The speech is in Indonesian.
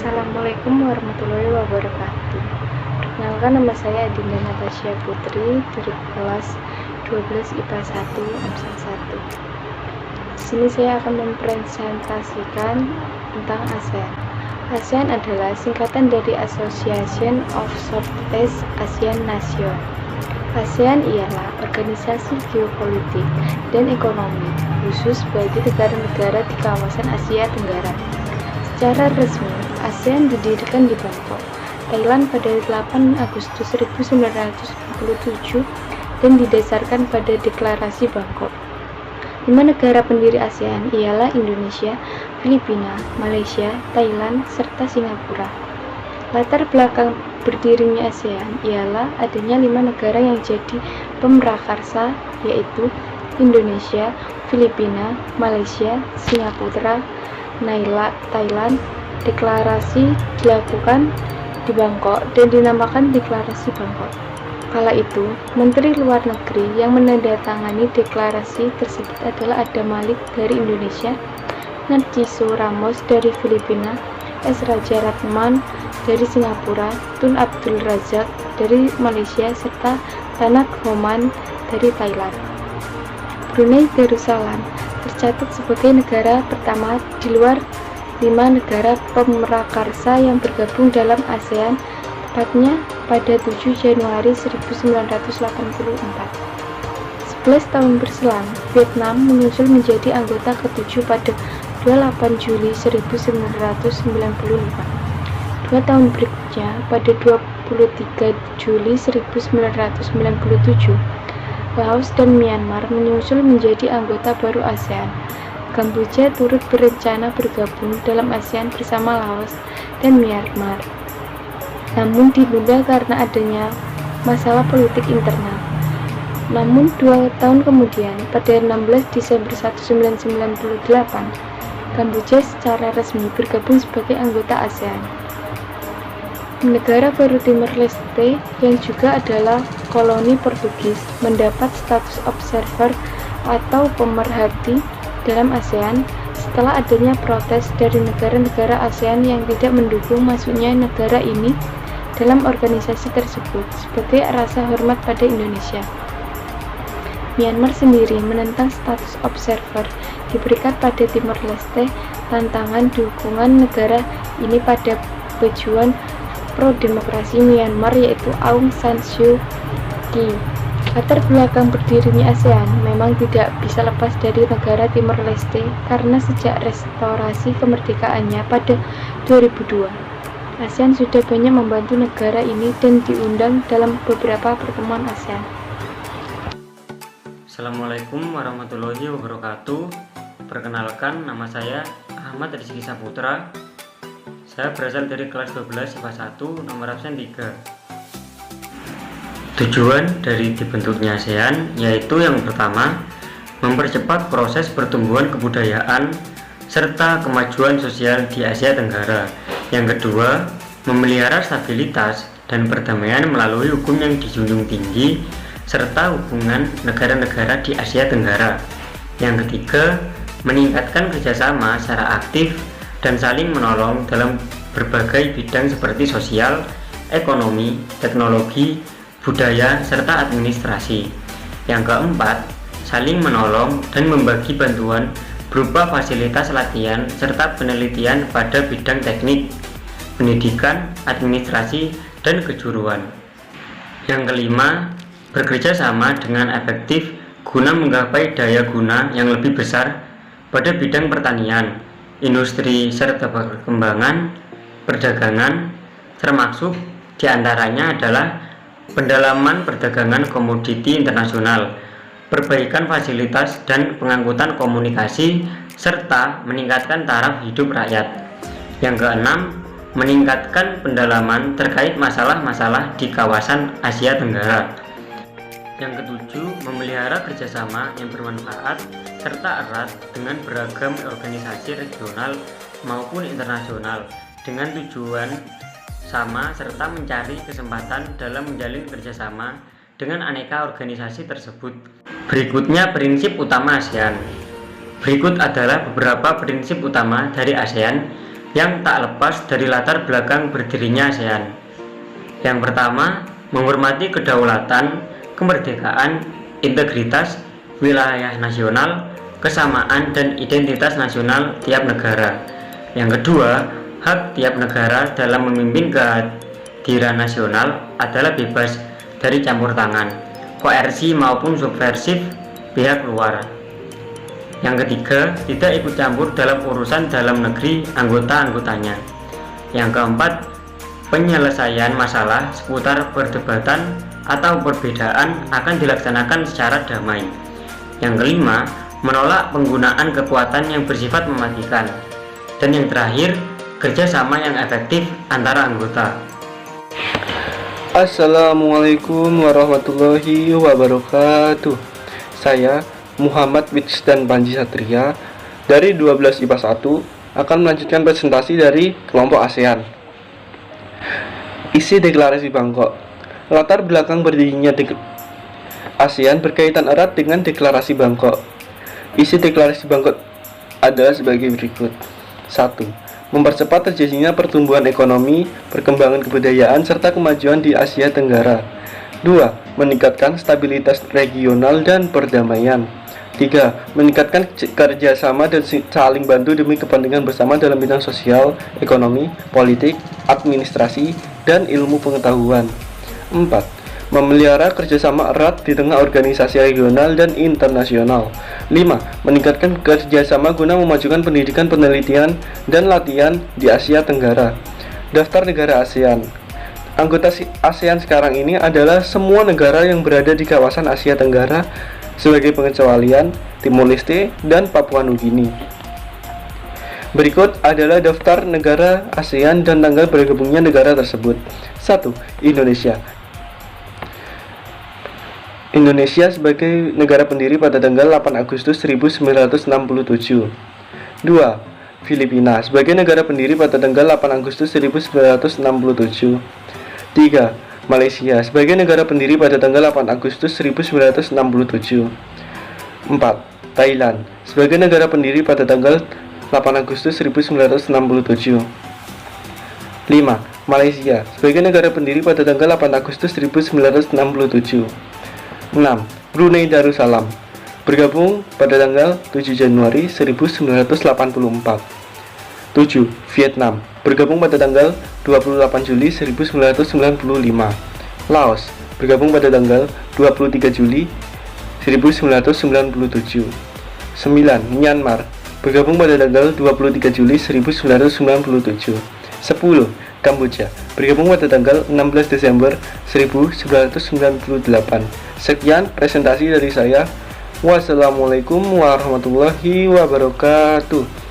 Assalamualaikum warahmatullahi wabarakatuh. Perkenalkan, nama saya Adinda Natasha Putri dari kelas 12 IPA 1 AMSAL 1. Di sini saya akan mempresentasikan tentang ASEAN. ASEAN adalah singkatan dari Association of Southeast Asian Nations. ASEAN ialah organisasi geopolitik dan ekonomi khusus bagi negara-negara di kawasan Asia Tenggara. Secara resmi, ASEAN didirikan di Bangkok, Thailand pada 8 Agustus 1947 dan didasarkan pada Deklarasi Bangkok. 5 negara pendiri ASEAN ialah Indonesia, Filipina, Malaysia, Thailand, serta Singapura. Latar belakang berdirinya ASEAN ialah adanya 5 negara yang jadi pemrakarsa, yaitu Indonesia, Filipina, Malaysia, Singapura, Thailand. Deklarasi dilakukan di Bangkok dan dinamakan Deklarasi Bangkok. Kala itu, Menteri Luar Negeri yang menandatangani deklarasi tersebut adalah Adam Malik dari Indonesia, Narciso Ramos dari Filipina, S. Raja Ratman dari Singapura, Tun Abdul Razak dari Malaysia, serta Tanak Homan dari Thailand. Brunei Darussalam tercatat sebagai negara pertama di luar 5 negara pemrakarsa yang bergabung dalam ASEAN, tepatnya pada 7 Januari 1984. 11 tahun berselang, Vietnam menyusul menjadi anggota ke-7 pada 28 Juli 1995. 2 tahun berikutnya, pada 23 Juli 1997, Laos dan Myanmar menyusul menjadi anggota baru ASEAN. Kamboja turut berencana bergabung dalam ASEAN bersama Laos dan Myanmar, namun ditunda karena adanya masalah politik internal. Namun 2 tahun kemudian, pada 16 Desember 1998, Kamboja secara resmi bergabung sebagai anggota ASEAN. Negara baru Timor Leste, yang juga adalah koloni Portugis, mendapat status observer atau pemerhati dalam ASEAN setelah adanya protes dari negara-negara ASEAN yang tidak mendukung masuknya negara ini dalam organisasi tersebut sebagai rasa hormat pada Indonesia. Myanmar sendiri menentang status observer diberikan pada Timor Leste. Tantangan dukungan negara ini pada pejuang pro-demokrasi Myanmar, yaitu Aung San Suu Kyi. Latar belakang berdirinya ASEAN memang tidak bisa lepas dari negara Timor Leste karena sejak restorasi kemerdekaannya pada 2002, ASEAN sudah banyak membantu negara ini dan diundang dalam beberapa pertemuan ASEAN. Assalamualaikum warahmatullahi wabarakatuh. Perkenalkan, nama saya Ahmad Rizky Saputra. Saya berasal dari kelas 12 IPA 1 nomor absen 3. Tujuan dari dibentuknya ASEAN yaitu yang pertama, mempercepat proses pertumbuhan kebudayaan serta kemajuan sosial di Asia Tenggara. Yang kedua, memelihara stabilitas dan perdamaian melalui hukum yang dijunjung tinggi serta hubungan negara-negara di Asia Tenggara. Yang ketiga, meningkatkan kerjasama secara aktif dan saling menolong dalam berbagai bidang seperti sosial, ekonomi, teknologi, budaya, serta administrasi. Yang keempat, saling menolong dan membagi bantuan berupa fasilitas latihan serta penelitian pada bidang teknik, pendidikan, administrasi, dan kejuruan. Yang kelima, bekerja sama dengan efektif guna menggapai daya guna yang lebih besar pada bidang pertanian, industri, serta perkembangan, perdagangan, termasuk diantaranya adalah pendalaman perdagangan komoditi internasional, perbaikan fasilitas dan pengangkutan komunikasi, serta meningkatkan taraf hidup rakyat. Yang keenam, meningkatkan pendalaman terkait masalah-masalah di kawasan Asia Tenggara. Yang ketujuh, memelihara kerjasama yang bermanfaat serta erat dengan beragam organisasi regional maupun internasional dengan tujuan sama serta mencari kesempatan dalam menjalin kerjasama dengan aneka organisasi tersebut. Berikutnya prinsip utama ASEAN. Berikut adalah beberapa prinsip utama dari ASEAN yang tak lepas dari latar belakang berdirinya ASEAN. Yang pertama, menghormati kedaulatan, kemerdekaan, integritas, wilayah nasional, kesamaan dan identitas nasional tiap negara. Yang kedua, hak tiap negara dalam memimpin kehadiran nasional adalah bebas dari campur tangan, koersi maupun subversif pihak luar. Yang ketiga, tidak ikut campur dalam urusan dalam negeri anggota-anggotanya. Yang keempat, penyelesaian masalah seputar perdebatan atau perbedaan akan dilaksanakan secara damai. Yang kelima, menolak penggunaan kekuatan yang bersifat mematikan. Dan yang terakhir, kerjasama yang efektif antara anggota. Assalamualaikum warahmatullahi wabarakatuh. Saya Muhammad Widsdan Panji Satria dari 12 IPA 1 akan melanjutkan presentasi dari kelompok ASEAN. Isi deklarasi Bangkok. Latar belakang berdirinya ASEAN berkaitan erat dengan deklarasi Bangkok. Isi deklarasi Bangkok adalah sebagai berikut. 1. Mempercepat terjadinya pertumbuhan ekonomi, perkembangan kebudayaan, serta kemajuan di Asia Tenggara. 2. Meningkatkan stabilitas regional dan perdamaian. 3. Meningkatkan kerjasama dan saling bantu demi kepentingan bersama dalam bidang sosial, ekonomi, politik, administrasi, dan ilmu pengetahuan. 4. Memelihara kerjasama erat di tengah organisasi regional dan internasional. 5. Meningkatkan kerjasama guna memajukan pendidikan, penelitian, dan latihan di Asia Tenggara. Daftar negara ASEAN. Anggota ASEAN sekarang ini adalah semua negara yang berada di kawasan Asia Tenggara, sebagai pengecualian Timor Leste dan Papua Nugini. Berikut adalah daftar negara ASEAN dan tanggal bergabungnya negara tersebut. 1. Indonesia. Indonesia sebagai negara pendiri pada tanggal 8 Agustus 1967. 2. Filipina sebagai negara pendiri pada tanggal 8 Agustus 1967. 3. Malaysia sebagai negara pendiri pada tanggal 8 Agustus 1967. 4. Thailand sebagai negara pendiri pada tanggal 8 Agustus 1967. 5. Malaysia sebagai negara pendiri pada tanggal 8 Agustus 1967. 6. Brunei Darussalam bergabung pada tanggal 7 Januari 1984. 7. Vietnam bergabung pada tanggal 28 Juli 1995. Laos bergabung pada tanggal 23 Juli 1997. 9. Myanmar bergabung pada tanggal 23 Juli 1997. 10. Kamboja bergabung pada tanggal 16 Desember 1998. Sekian presentasi dari saya. Wassalamualaikum warahmatullahi wabarakatuh.